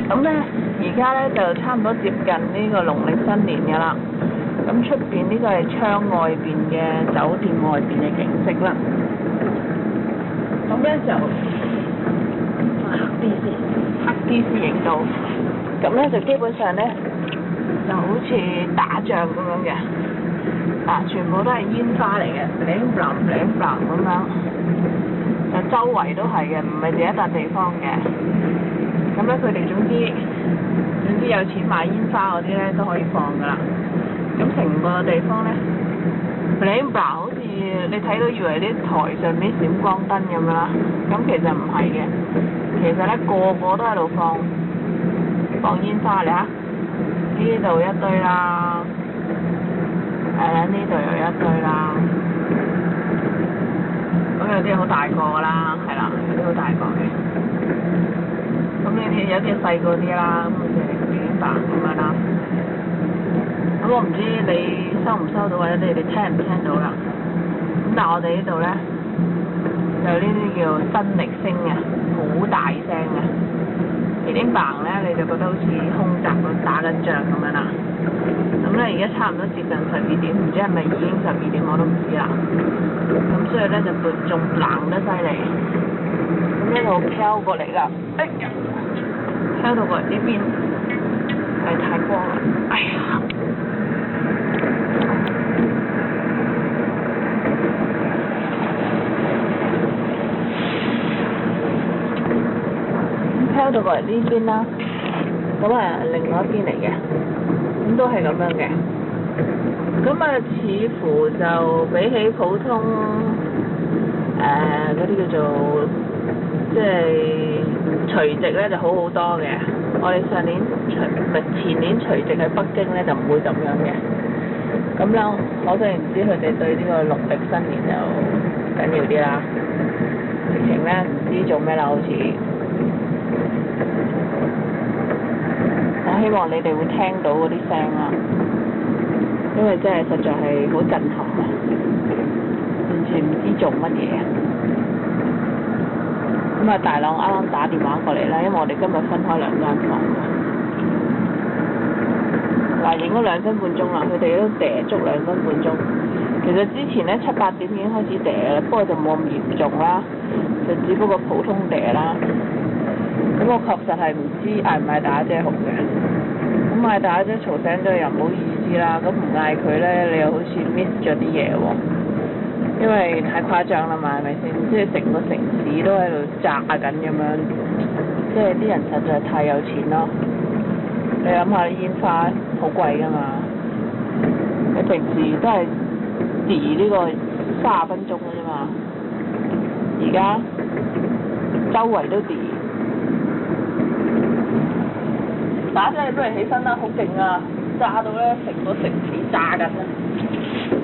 咁咧，而家咧就差唔多接近呢個農曆新年㗎啦。咁出邊呢個係窗外邊嘅酒店外邊嘅景色啦。咁咧就黑啲先影到。咁咧就基本上咧就好似打仗咁樣嘅，全部都係煙花嚟嘅，啷啷咁樣。就周圍都係嘅，唔係淨一笪地方嘅。咁咧佢哋總之有錢買煙花嗰啲咧都可以放㗎啦。咁成個地方咧，好似你睇到以為啲台上啲閃光燈咁樣啦，咁其實唔係嘅，其實咧個個都喺度放煙花嚟嚇，呢度一堆啦，係啦，呢度又一堆啦，咁有啲好大個㗎啦，係啦，有啲好大個嘅，咁呢啲有啲細個啲啦，咁好似點辦咁樣啦。咁我唔知你收唔收到或者你哋聽唔聽到啦。咁但係我哋呢度咧，就呢啲叫新力聲嘅，好大聲嘅。呢啲嘭咧，你就覺得好似空襲咁打緊仗咁樣啦。咁咧而家差唔多接近12點，唔知係咪已經12點我都唔知啦。咁所以咧就仲冷得犀利。咁一路飄過嚟啦，飄到過嚟呢邊係太光啦，哎呀！飄到過嚟呢邊啦，咁另外一邊嚟嘅，咁都係咁樣嘅。咁似乎就比起普通嗰啲叫做即係除夕咧就好好多嘅。我哋前年除夕喺北京咧就唔會咁樣嘅。咁啦，可想而知佢哋對呢個農曆新年就緊要啲啦。直情咧唔知做咩啦，好似。我希望你哋會聽到嗰啲聲啦，因為真係實在係好震撼啊！完全唔知做乜嘢。咁大朗啱啱打電話過嚟啦，因為我哋今日分開2間房，話影咗2分半鐘啦，佢哋都嗲足2分半鐘。其實之前咧7、8點已經開始嗲啦，不過就冇咁嚴重啦，就只不過普通嗲啦。咁我確實係唔知嗌唔嗌大姐好嘅，咁嗌大姐嘈醒咗又唔好意思啦，咁唔嗌佢咧，你又好似 miss 咗啲嘢喎，因為太誇張啦嘛，係咪先？即係成個城市都喺度炸緊咁樣，即係啲人實在太有錢咯。你諗下啲煙花好貴㗎嘛，你平時都係呢個30分鐘㗎啫嘛，而家周圍都打姐，你不如起身啦，好勁啊！炸到咧成個城市炸緊啊！